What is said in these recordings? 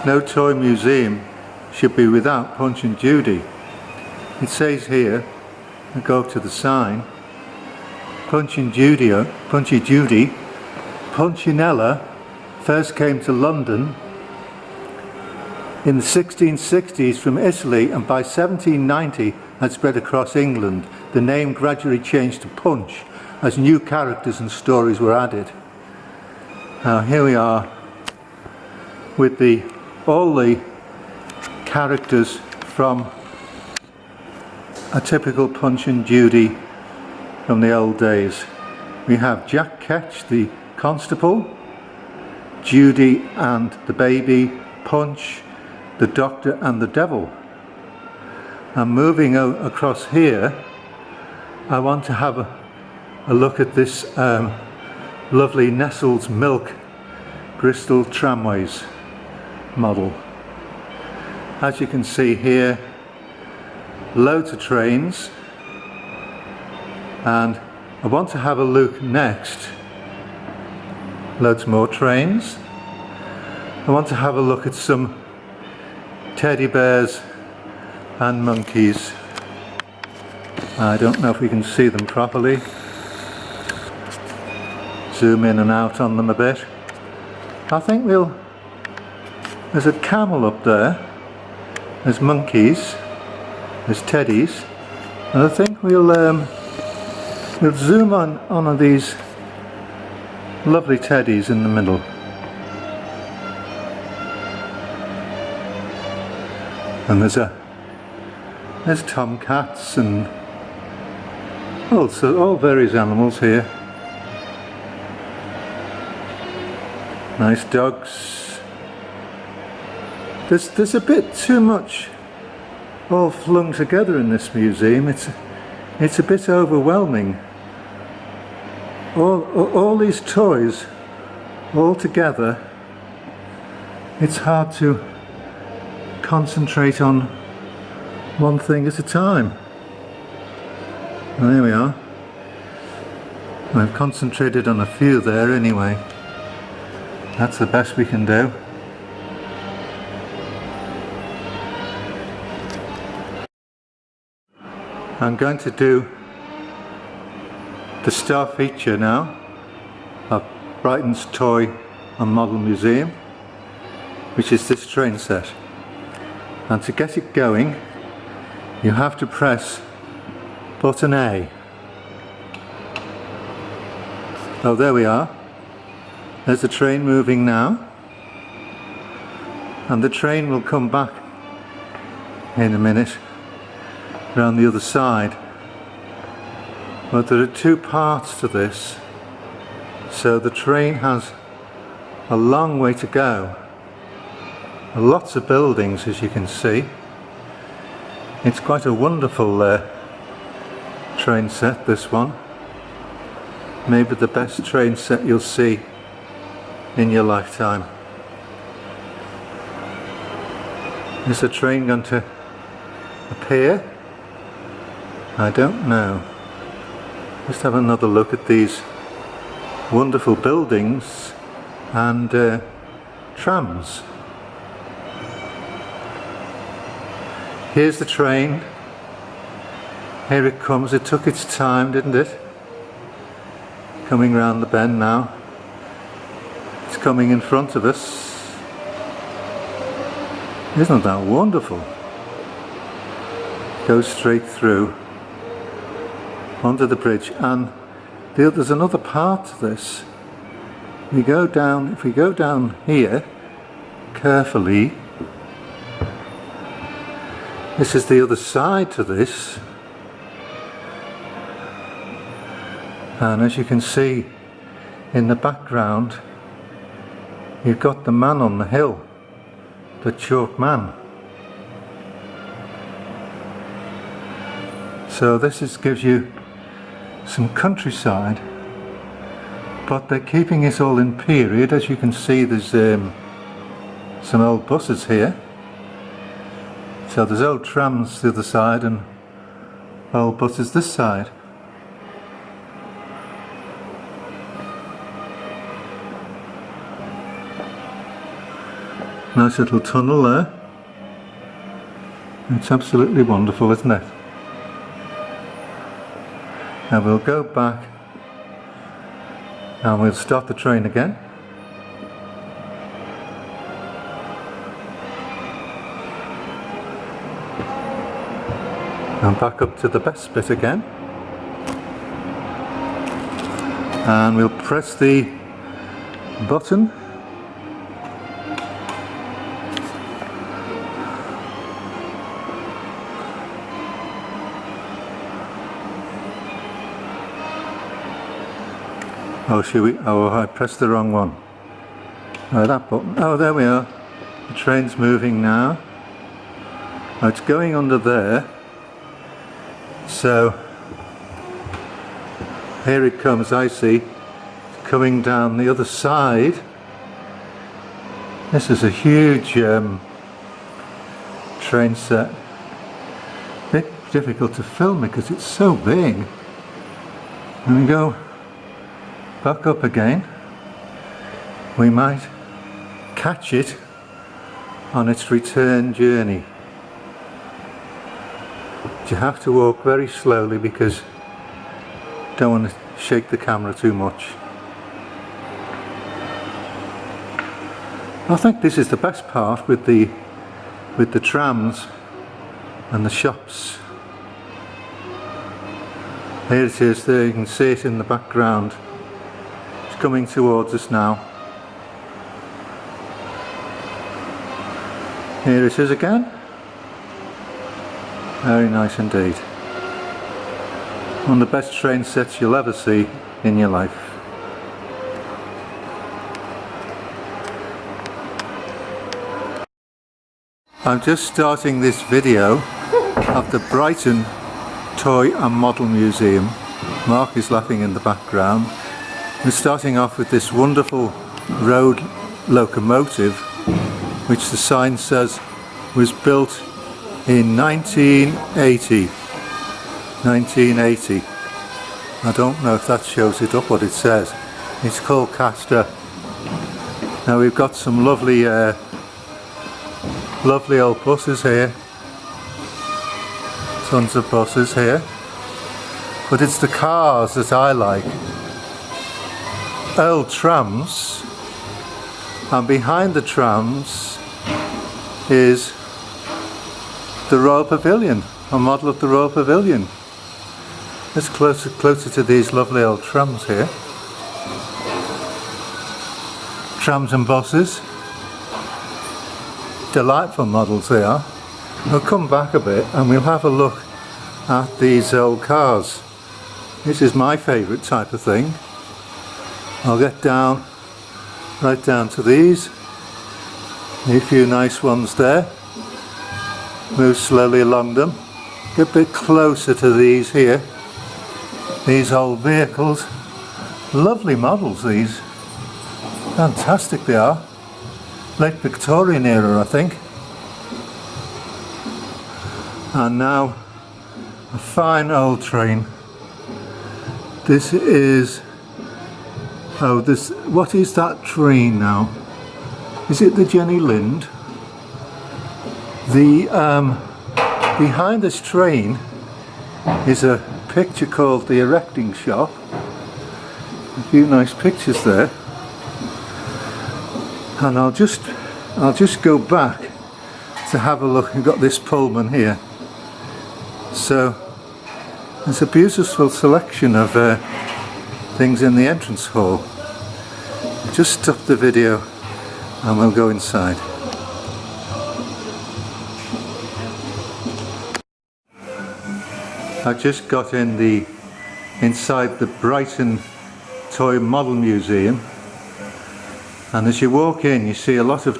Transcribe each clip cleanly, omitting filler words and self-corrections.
No toy museum should be without Punch and Judy. It says here, I go up to the sign, Punchy Judy, Punchinella first came to London in the 1660s from Italy, and by 1790 had spread across England. The name gradually changed to Punch as new characters and stories were added. Now here we are with all the characters from a typical Punch and Judy from the old days. We have Jack Ketch, the constable, Judy and the baby, Punch, the doctor and the devil. And moving across here, I want to have a look at this lovely Nestle's Milk Bristol Tramways model. As you can see here, loads of trains, and I want to have a look next. Loads more trains. I want to have a look at some teddy bears and monkeys. I don't know if we can see them properly. Zoom in and out on them a bit. I think there's a camel up there, there's monkeys, there's teddies, and I think we'll zoom on these lovely teddies in the middle. And there's tomcats and also all various animals here. Nice dogs. There's a bit too much all flung together in this museum. It's a bit overwhelming. All these toys all together, it's hard to concentrate on one thing at a time. Well, there we are. I've concentrated on a few there anyway. That's the best we can do. I'm going to do the star feature now of Brighton's Toy and Model Museum, which is this train set. And to get it going, you have to press button A. Oh, there we are. There's the train moving now, and the train will come back in a minute around the other side. But there are two parts to this, so the train has a long way to go. Lots of buildings, as you can see. It's quite a wonderful train set, this one. Maybe the best train set you'll see in your lifetime. Is the train going to appear? I don't know. Let's have another look at these wonderful buildings and trams. Here's the train. Here it comes. It took its time, didn't it? Coming round the bend now. It's coming in front of us. Isn't that wonderful? Goes straight through onto the bridge, and there's another part to this. If we go down here carefully, this is the other side to this, and as you can see in the background, you've got the man on the hill, the chalk man. So this gives you some countryside, but they're keeping it all in period. As you can see, there's some old buses here. So there's old trams the other side and old buses this side. Nice little tunnel there. It's absolutely wonderful, isn't it? Now we'll go back and we'll start the train again. And back up to the best bit again. And we'll press the button. Oh, I pressed the wrong one. Oh, that button. Oh, there we are. The train's moving now. Oh, it's going under there. So, here it comes, I see. It's coming down the other side. This is a huge train set. Bit difficult to film because it's so big. There we go. Back up again. We might catch it on its return journey. You have to walk very slowly because you don't want to shake the camera too much. I think this is the best part with the trams and the shops. Here it is there, you can see it in the background. It's coming towards us now. Here it is again. Very nice indeed. One of the best train sets you'll ever see in your life. I'm just starting this video of the Brighton Toy and Model Museum. Mark is laughing in the background. We're starting off with this wonderful road locomotive, which the sign says was built in 1980. I don't know if that shows it up what it says. It's called Castor. Now we've got some lovely old buses here. Tons of buses here. But it's the cars that I like. Old trams. And behind the trams is the Royal Pavilion, a model of the Royal Pavilion. It's closer to these lovely old trams here. Trams and buses. Delightful models they are. We'll come back a bit and we'll have a look at these old cars. This is my favourite type of thing. I'll get right down to these. A few nice ones there. Move slowly along them. Get a bit closer to these here. These old vehicles. Lovely models these. Fantastic they are. Late Victorian era I think. And now a fine old train. This is... what is that train now? Is it the Jenny Lind? Behind this train is a picture called the Erecting Shop. A few nice pictures there. And I'll just go back to have a look. We've got this Pullman here. So there's a beautiful selection of things in the entrance hall. Just stop the video and we'll go inside. I just got inside the Brighton Toy Model Museum, and as you walk in you see a lot of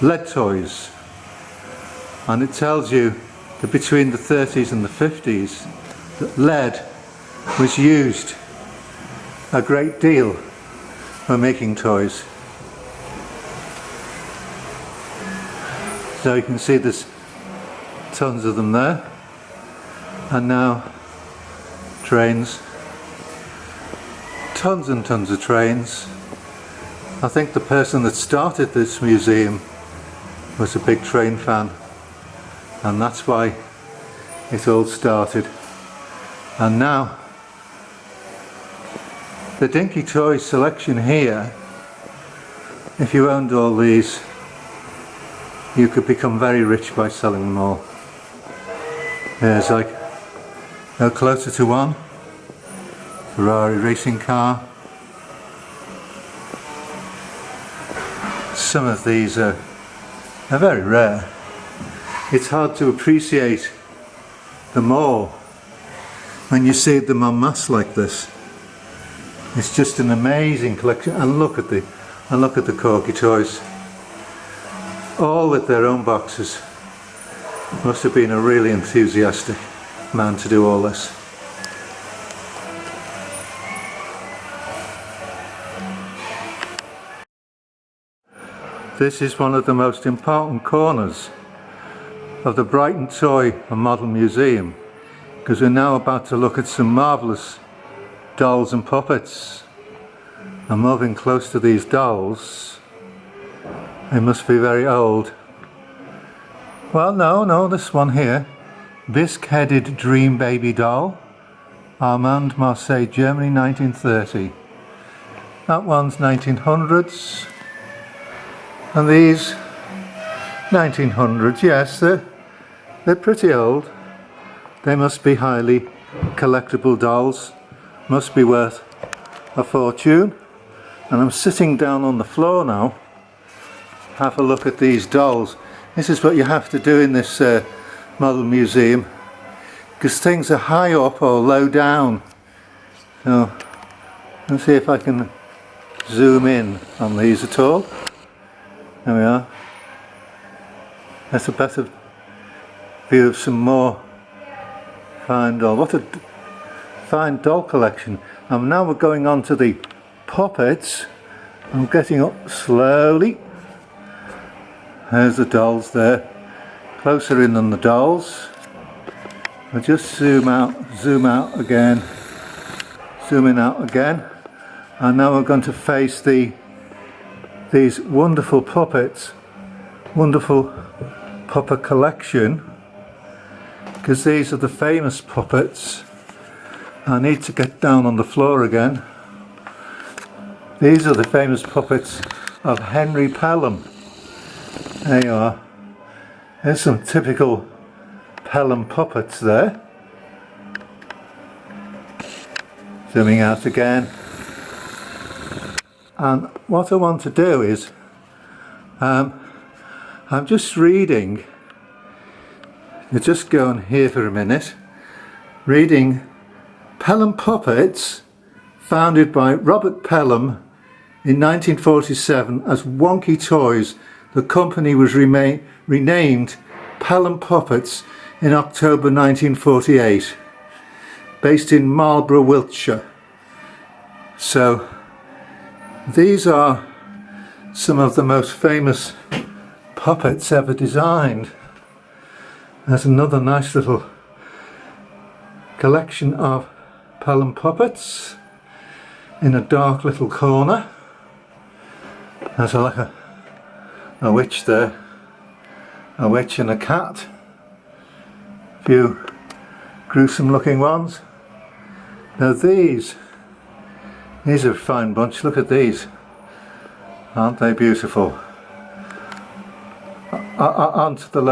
lead toys, and it tells you that between the 30s and the 50s that lead was used a great deal for making toys. So you can see there's tons of them there. And now trains, tons and tons of trains, I think the person that started this museum was a big train fan, and that's why it all started. And now the Dinky Toys selection here, if you owned all these, you could become very rich by selling them all. There's like no closer to one Ferrari racing car. Some of these are very rare. It's hard to appreciate them all when you see them en masse like this. It's just an amazing collection. And look at the Corky toys, all with their own boxes. Must have been a really enthusiastic man to do all this. This is one of the most important corners of the Brighton Toy and Model Museum, because we're now about to look at some marvellous dolls and puppets. I'm moving close to these dolls. They must be very old. Well, no, this one here, bisque-headed dream baby doll, Armand, Marseille, Germany, 1930. That one's 1900s. And these 1900s, yes, they're pretty old. They must be highly collectible dolls, must be worth a fortune. And I'm sitting down on the floor now. Have a look at these dolls. This is what you have to do in this model museum, because things are high up or low down. So let's see if I can zoom in on these at all. There we are. That's a better view of some more fine doll. What a fine doll collection. And now we're going on to the puppets. I'm getting up slowly. There's the dolls there. Closer in than the dolls. I'll just zoom out again. Zooming out again. And now we're going to face these wonderful puppets, wonderful puppet collection, because these are the famous puppets. I need to get down on the floor again. These are the famous puppets of Henry Pelham. There you are. There's some typical Pelham puppets there. Zooming out again. And what I want to do is, I'm just reading, you just go on here for a minute, reading Pelham Puppets, founded by Robert Pelham in 1947 as Wonky Toys. The company was renamed Pelham Puppets in October 1948, based in Marlborough, Wiltshire. So these are some of the most famous puppets ever designed. There's another nice little collection of Pelham puppets in a dark little corner. There's like a witch there, a witch and a cat. A few gruesome looking ones. Now these are a fine bunch. Look at these. Aren't they beautiful? Onto the